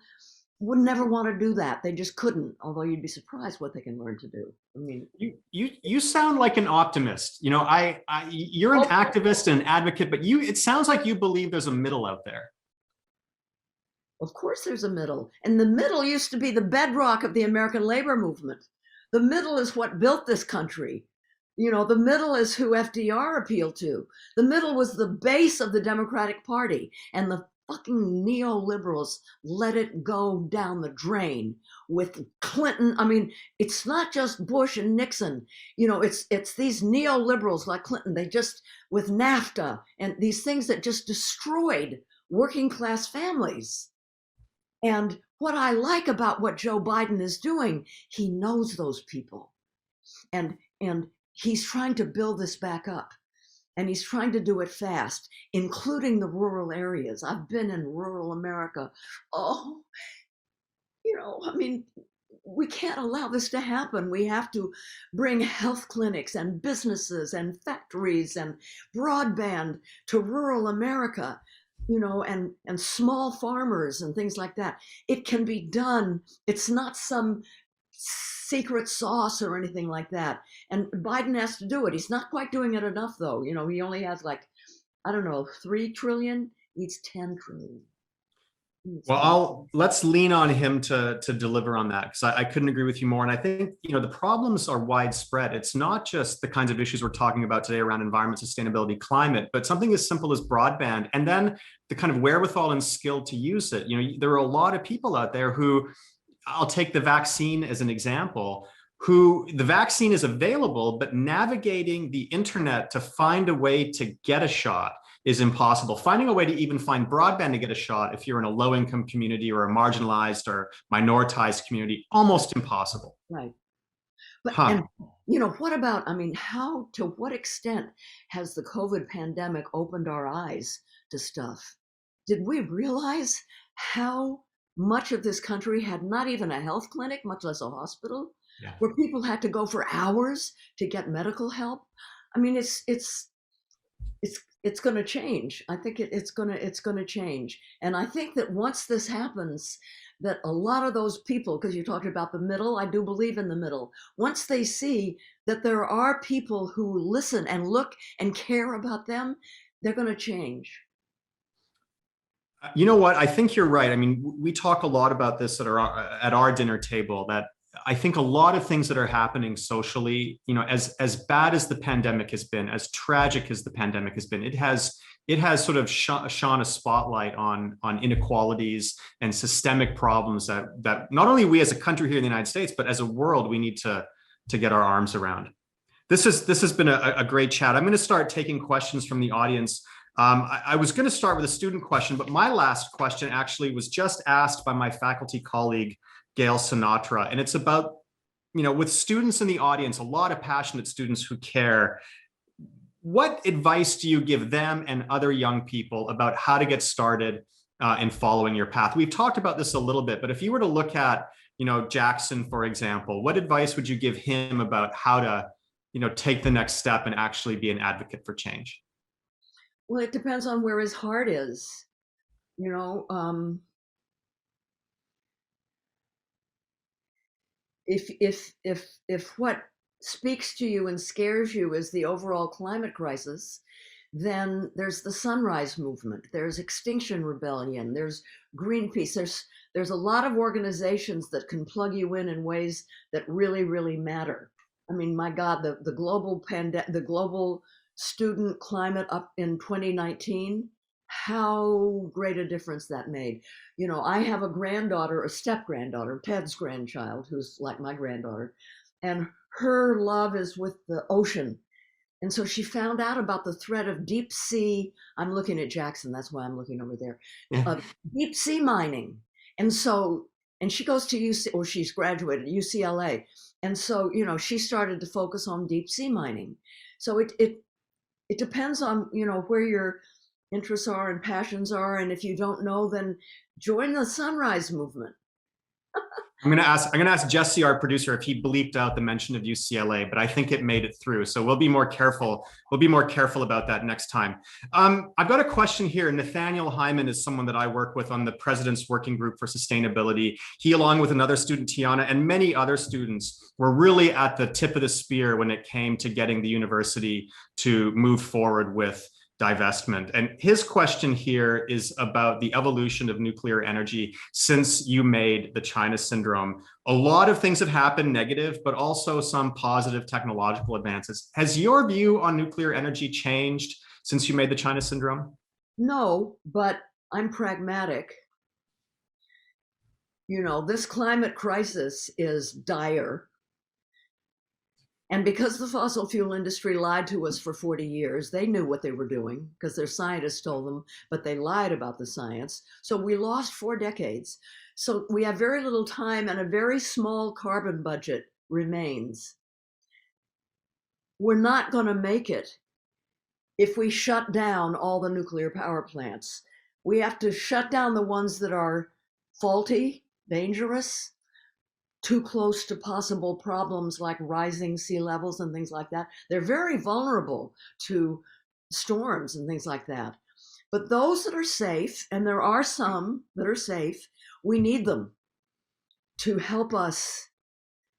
would never want to do that. They just couldn't, although you'd be surprised what they can learn to do. I mean, you sound like an optimist. You're an activist and an advocate, but it sounds like you believe there's a middle out there. Of course there's a middle. And the middle used to be the bedrock of the American labor movement. The middle is what built this country. The middle is who FDR appealed to. The middle was the base of the Democratic Party, and the fucking neoliberals let it go down the drain with Clinton. I mean, it's not just Bush and Nixon. It's these neoliberals like Clinton. They just, with NAFTA and these things that just destroyed working class families. And what I like about what Joe Biden is doing, he knows those people. And he's trying to build this back up. And he's trying to do it fast, including the rural areas. I've been in rural America. We can't allow this to happen. We have to bring health clinics and businesses and factories and broadband to rural America, and small farmers and things like that. It can be done. It's not some secret sauce or anything like that. And Biden has to do it. He's not quite doing it enough, though. He only has 3 trillion. Needs 10 trillion. Well, let's lean on him to deliver on that, because I couldn't agree with you more. And I think, the problems are widespread. It's not just the kinds of issues we're talking about today around environment, sustainability, climate, but something as simple as broadband, and then the kind of wherewithal and skill to use it. There are a lot of people out there who, I'll take the vaccine as an example, who the vaccine is available, but navigating the internet to find a way to get a shot is impossible. Finding a way to even find broadband to get a shot if you're in a low-income community or a marginalized or minoritized community, almost impossible. Right. But, and what about, to what extent has the COVID pandemic opened our eyes to stuff? Did we realize how much of this country had not even a health clinic, much less a hospital, where people had to go for hours to get medical help? It's going to change. I think it's going to change. And I think that once this happens, that a lot of those people, because you talked about the middle, I do believe in the middle. Once they see that there are people who listen and look and care about them, they're going to change. You know what? I think you're right. We talk a lot about this at our dinner table, that I think a lot of things that are happening socially, as bad as the pandemic has been, as tragic as the pandemic has been, it has sort of shone a spotlight on inequalities and systemic problems that not only we as a country here in the United States, but as a world, we need to get our arms around. This has been a great chat. I'm going to start taking questions from the audience. I was going to start with a student question, but my last question actually was just asked by my faculty colleague, Gail Sinatra, and it's about, with students in the audience, a lot of passionate students who care. What advice do you give them and other young people about how to get started in following your path? We've talked about this a little bit, but if you were to look at, Jackson, for example, what advice would you give him about how to, take the next step and actually be an advocate for change? Well, it depends on where his heart is. If what speaks to you and scares you is the overall climate crisis, then there's the Sunrise Movement, there's Extinction Rebellion, there's Greenpeace, there's a lot of organizations that can plug you in ways that really, really matter. I mean, my God, the global student climate up in 2019, how great a difference that made. I have a granddaughter, a step granddaughter, Ted's grandchild, who's like my granddaughter, and her love is with the ocean. And so she found out about the threat of deep sea. I'm looking at Jackson, that's why I'm looking over there. Yeah. Deep sea mining. And she goes to UC, or she's graduated at UCLA. And so, she started to focus on deep sea mining. So it depends on, where your interests are and passions are. And if you don't know, then join the Sunrise Movement. I'm going to ask Jesse, our producer, if he bleeped out the mention of UCLA, but I think it made it through. So we'll be more careful. We'll be more careful about that next time. I've got a question here. Nathaniel Hyman is someone that I work with on the President's Working Group for Sustainability. He, along with another student, Tiana, and many other students, were really at the tip of the spear when it came to getting the university to move forward with divestment. And his question here is about the evolution of nuclear energy since you made the China syndrome. A lot of things have happened negative, but also some positive technological advances. Has your view on nuclear energy changed since you made the China syndrome? No, but I'm pragmatic. This climate crisis is dire. And because the fossil fuel industry lied to us for 40 years, they knew what they were doing because their scientists told them, but they lied about the science. So we lost 4 decades. So we have very little time and a very small carbon budget remains. We're not going to make it if we shut down all the nuclear power plants. We have to shut down the ones that are faulty, dangerous, too close to possible problems like rising sea levels and things like that. They're very vulnerable to storms and things like that. But those that are safe, and there are some that are safe, we need them to help us.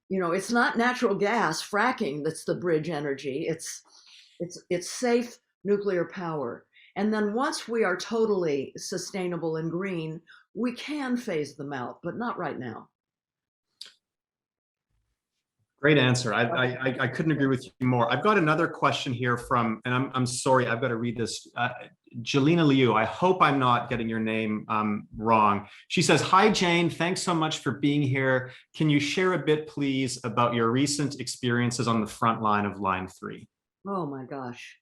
It's not natural gas, fracking, that's the bridge energy. It's safe nuclear power. And then once we are totally sustainable and green, we can phase them out, but not right now. Great answer. I couldn't agree with you more. I've got another question here from, and I'm sorry, I've got to read this. Jelena Liu, I hope I'm not getting your name wrong. She says, "Hi, Jane, thanks so much for being here. Can you share a bit, please, about your recent experiences on the front line of Line 3? Oh my gosh.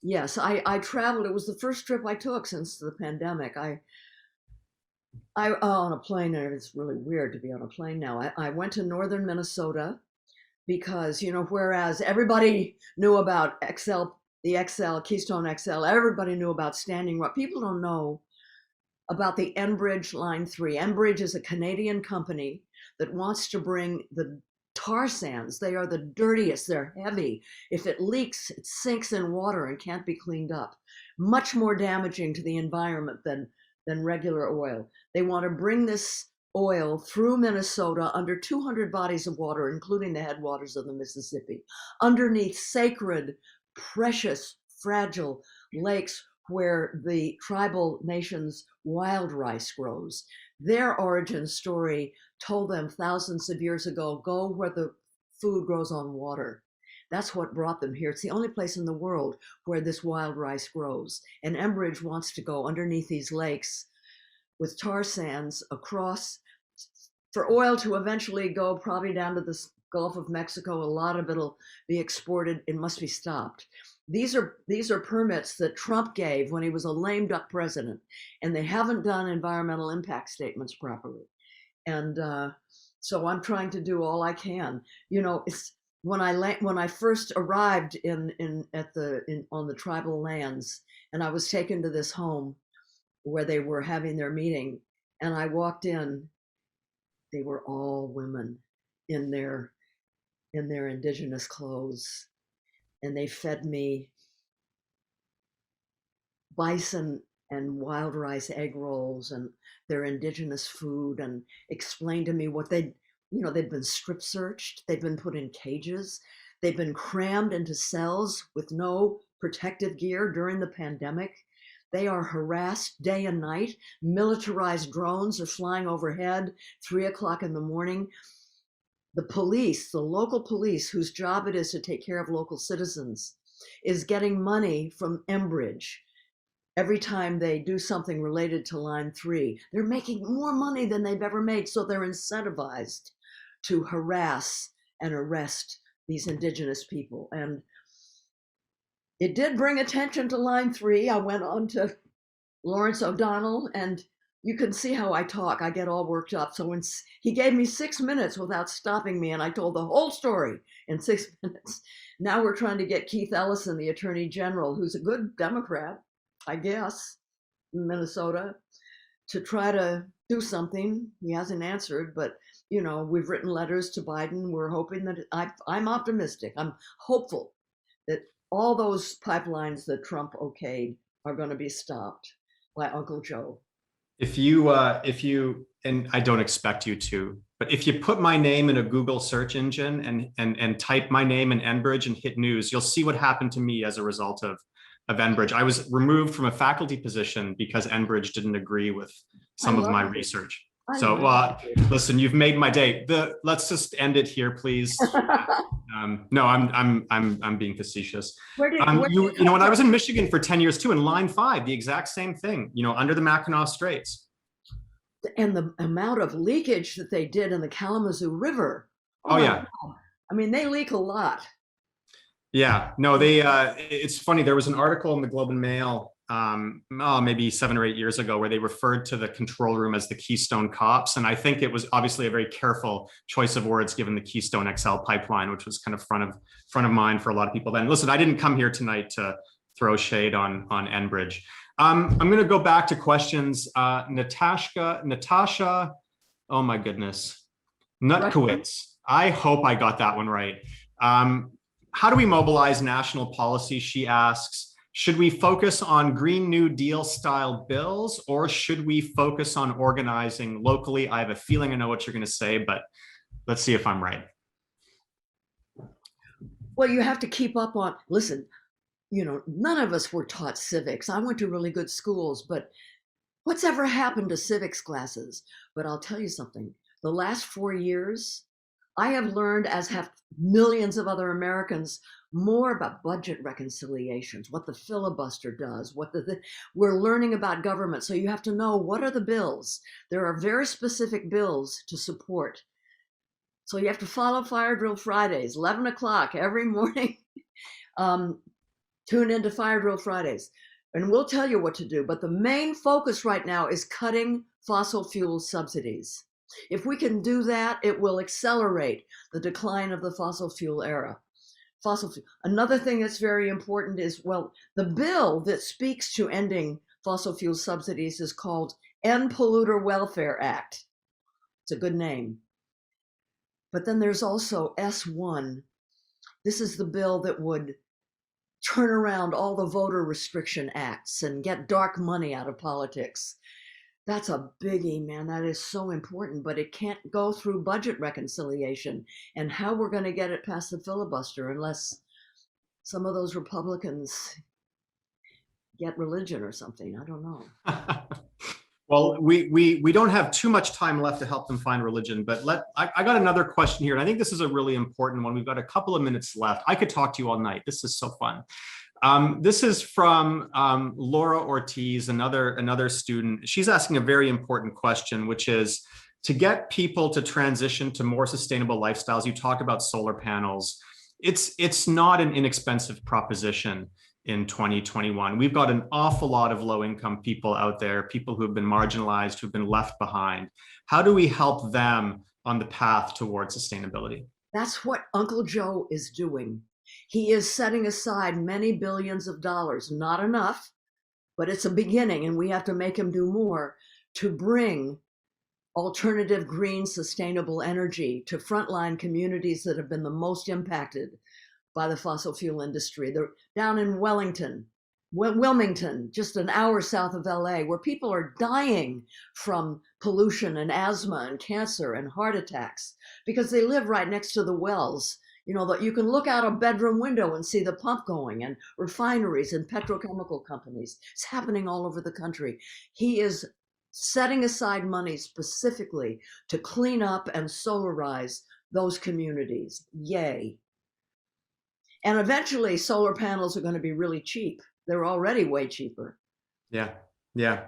Yes, I traveled. It was the first trip I took since the pandemic. I on a plane, and it's really weird to be on a plane now. I went to northern Minnesota because, whereas everybody knew about Keystone XL, everybody knew about Standing Rock. People don't know about the Enbridge Line 3. Enbridge is a Canadian company that wants to bring the tar sands. They are the dirtiest, they're heavy. If it leaks, it sinks in water and can't be cleaned up. Much more damaging to the environment than regular oil. They want to bring this oil through Minnesota under 200 bodies of water, including the headwaters of the Mississippi, underneath sacred, precious, fragile lakes where the tribal nations' wild rice grows. Their origin story told them thousands of years ago, go where the food grows on water. That's what brought them here. It's the only place in the world where this wild rice grows. And Enbridge wants to go underneath these lakes with tar sands across for oil to eventually go probably down to the Gulf of Mexico. A lot of it'll be exported. It must be stopped. these are permits that Trump gave when he was a lame duck president, and they haven't done environmental impact statements properly. And so I'm trying to do all I can. You know, it's when I first arrived on the tribal lands, and I was taken to this home where they were having their meeting, and I walked in. They were all women in their indigenous clothes, and they fed me bison and wild rice egg rolls and their indigenous food, and explained to me what they'd been strip searched, they've been put in cages, they've been crammed into cells with no protective gear during the pandemic. They are harassed day and night. Militarized drones are flying overhead 3 o'clock in the morning. The police, the local police, whose job it is to take care of local citizens, is getting money from Enbridge. Every time they do something related to Line 3, they're making more money than they've ever made. So they're incentivized to harass and arrest these indigenous people. And it did bring attention to Line 3. I went on to Lawrence O'Donnell, and you can see how I talk. I get all worked up. So when he gave me 6 minutes without stopping me, and I told the whole story in 6 minutes. Now we're trying to get Keith Ellison, the Attorney General, who's a good Democrat, I guess, in Minnesota, to try to do something. He hasn't answered, but you know, we've written letters to Biden. We're hoping that I'm optimistic. I'm hopeful that all those pipelines that Trump okayed are going to be stopped by Uncle Joe. If you, and I don't expect you to, but if you put my name in a Google search engine and type my name in Enbridge and hit news, you'll see what happened to me as a result of Enbridge. I was removed from a faculty position because Enbridge didn't agree with some of my research. So listen, you've made my day. Let's just end it here, please. No, I'm being facetious. When I was in Michigan for 10 years too, in Line 5, the exact same thing, under the Mackinac Straits. And the amount of leakage that they did in the Kalamazoo River. Oh yeah. God. I mean, they leak a lot. Yeah, no, it's funny. There was an article in the Globe and Mail maybe 7 or 8 years ago where they referred to the control room as the Keystone Cops. And I think it was obviously a very careful choice of words given the Keystone XL pipeline, which was kind of front of mind for a lot of people then. Listen, I didn't come here tonight to throw shade on Enbridge. I'm going to go back to questions. Natasha, oh my goodness, Nutkowitz. I hope I got that one right. How do we mobilize national policy, she asks. Should we focus on Green New Deal style bills, or should we focus on organizing locally? I have a feeling I know what you're going to say, but let's see if I'm right. Well, you have to keep up on, listen, none of us were taught civics. I went to really good schools, but what's ever happened to civics classes? But I'll tell you something, the last 4 years, I have learned, as have millions of other Americans, more about budget reconciliations, what the filibuster does, we're learning about government. So you have to know, what are the bills? There are very specific bills to support. So you have to follow Fire Drill Fridays, 11 o'clock every morning. Tune into Fire Drill Fridays, and we'll tell you what to do. But the main focus right now is cutting fossil fuel subsidies. If we can do that, it will accelerate the decline of the fossil fuel era. Another thing that's very important is, the bill that speaks to ending fossil fuel subsidies is called End Polluter Welfare Act. It's a good name. But then there's also S1. This is the bill that would turn around all the voter restriction acts and get dark money out of politics. That's a biggie, man. That is so important, but it can't go through budget reconciliation. And how we're going to get it past the filibuster unless some of those Republicans get religion or something. I don't know. Well, we don't have too much time left to help them find religion, but I got another question here, and I think this is a really important one. We've got a couple of minutes left. I could talk to you all night. This is so fun. This is from Laura Ortiz, another student. She's asking a very important question, which is to get people to transition to more sustainable lifestyles. You talked about solar panels. it's not an inexpensive proposition in 2021. We've got an awful lot of low-income people out there, people who've been marginalized, who've been left behind. How do we help them on the path towards sustainability? That's what Uncle Joe is doing. He is setting aside many billions of dollars, not enough, but it's a beginning, and we have to make him do more to bring alternative, green, sustainable energy to frontline communities that have been the most impacted by the fossil fuel industry. They're down in Wilmington, just an hour south of LA, where people are dying from pollution and asthma and cancer and heart attacks because they live right next to the wells. You know, that you can look out a bedroom window and see the pump going, and refineries and petrochemical companies. It's happening all over the country. He is setting aside money specifically to clean up and solarize those communities. Yay. And eventually solar panels are going to be really cheap. They're already way cheaper. Yeah, yeah.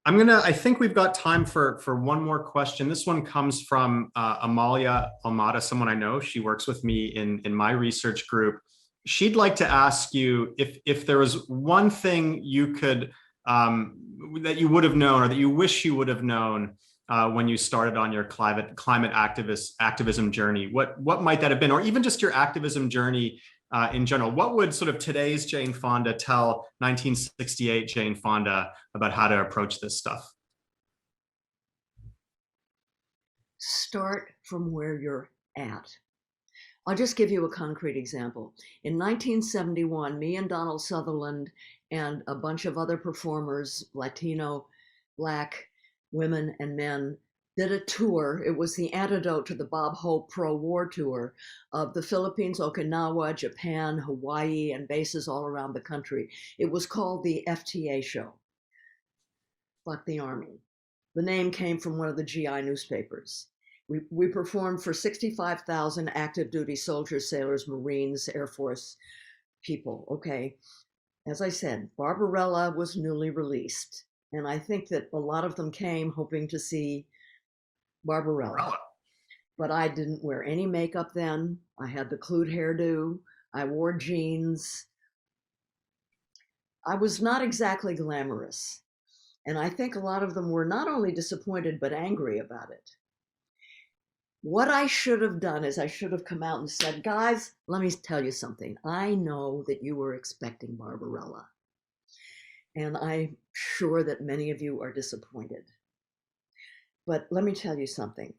I think we've got time for one more question. This one comes from Amalia Almada, someone I know. She works with me in my research group. She'd like to ask you if there was one thing you could, that you would have known, or that you wish you would have known when you started on your climate activism journey. What might that have been? Or even just your activism journey in general. What would sort of today's Jane Fonda tell 1968 Jane Fonda about how to approach this stuff? Start from where you're at. I'll just give you a concrete example. In 1971, me and Donald Sutherland and a bunch of other performers, Latino, Black, women and men, did a tour. It was the antidote to the Bob Hope pro-war tour of the Philippines, Okinawa, Japan, Hawaii, and bases all around the country. It was called the FTA show, Fuck the Army. The name came from one of the GI newspapers. We performed for 65,000 active duty soldiers, sailors, Marines, Air Force people, okay? As I said, Barbarella was newly released, and I think that a lot of them came hoping to see Barbarella. But I didn't wear any makeup then. I had the Clued hairdo. I wore jeans. I was not exactly glamorous. And I think a lot of them were not only disappointed, but angry about it. What I should have done is I should have come out and said, guys, let me tell you something. I know that you were expecting Barbarella. And I'm sure that many of you are disappointed. But let me tell you something.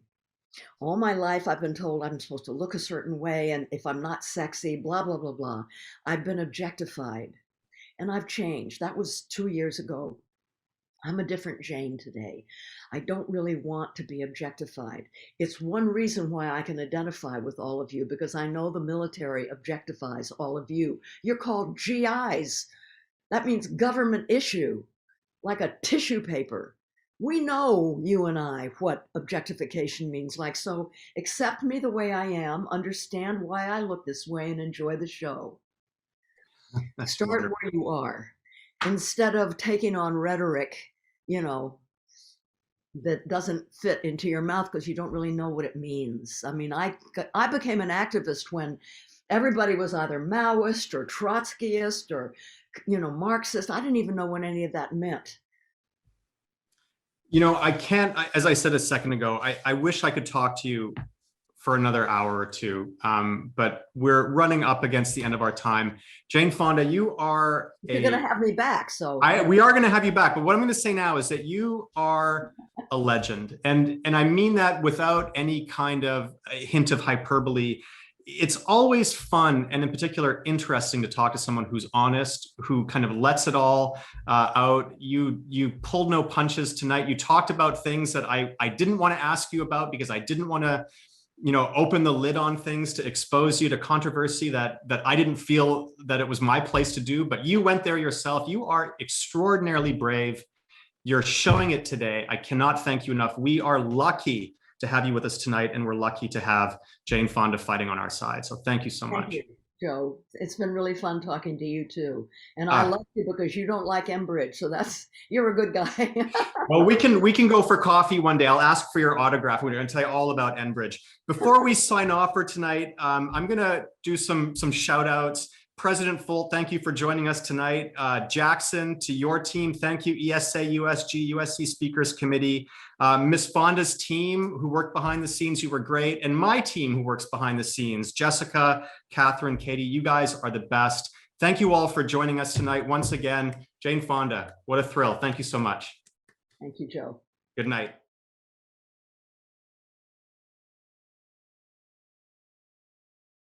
All my life, I've been told I'm supposed to look a certain way, and if I'm not sexy, blah, blah, blah, blah. I've been objectified, and I've changed. That was 2 years ago. I'm a different Jane today. I don't really want to be objectified. It's one reason why I can identify with all of you, because I know the military objectifies all of you. You're called GIs. That means government issue, like a tissue paper. We know, you and I, what objectification means like, so accept me the way I am, understand why I look this way, and enjoy the show. Start wonderful. where you are, instead of taking on rhetoric, you know, that doesn't fit into your mouth because you don't really know what it means. I mean, I became an activist when everybody was either Maoist or Trotskyist or, you know, Marxist. I didn't even know what any of that meant. You know, as I said a second ago, I wish I could talk to you for another hour or two, but we're running up against the end of our time. Jane Fonda, you are You're going to have me back, so. We are going to have you back, but what I'm going to say now is that you are a legend. And I mean that without any kind of hint of hyperbole. It's always fun, and in particular interesting, to talk to someone who's honest, who kind of lets it all out. You pulled no punches tonight. You talked about things that I didn't want to ask you about because I didn't want to, you know, open the lid on things to expose you to controversy that I didn't feel that it was my place to do, but you went there yourself. You are extraordinarily brave. You're showing it today. I cannot thank you enough. We are lucky to have you with us tonight, and we're lucky to have Jane Fonda fighting on our side. So thank you so much. Thank you. Joe. It's been really fun talking to you too. And I love you because you don't like Enbridge, so you're a good guy. Well, we can go for coffee one day. I'll ask for your autograph. We're going to tell you all about Enbridge. Before we sign off for tonight, I'm going to do some shout outs. President Folt, thank you for joining us tonight. Jackson, to your team, thank you. ESA, USG, USC Speakers Committee. Ms. Fonda's team who worked behind the scenes, you were great. And my team who works behind the scenes, Jessica, Catherine, Katie, you guys are the best. Thank you all for joining us tonight. Once again, Jane Fonda, what a thrill. Thank you so much. Thank you, Joe. Good night.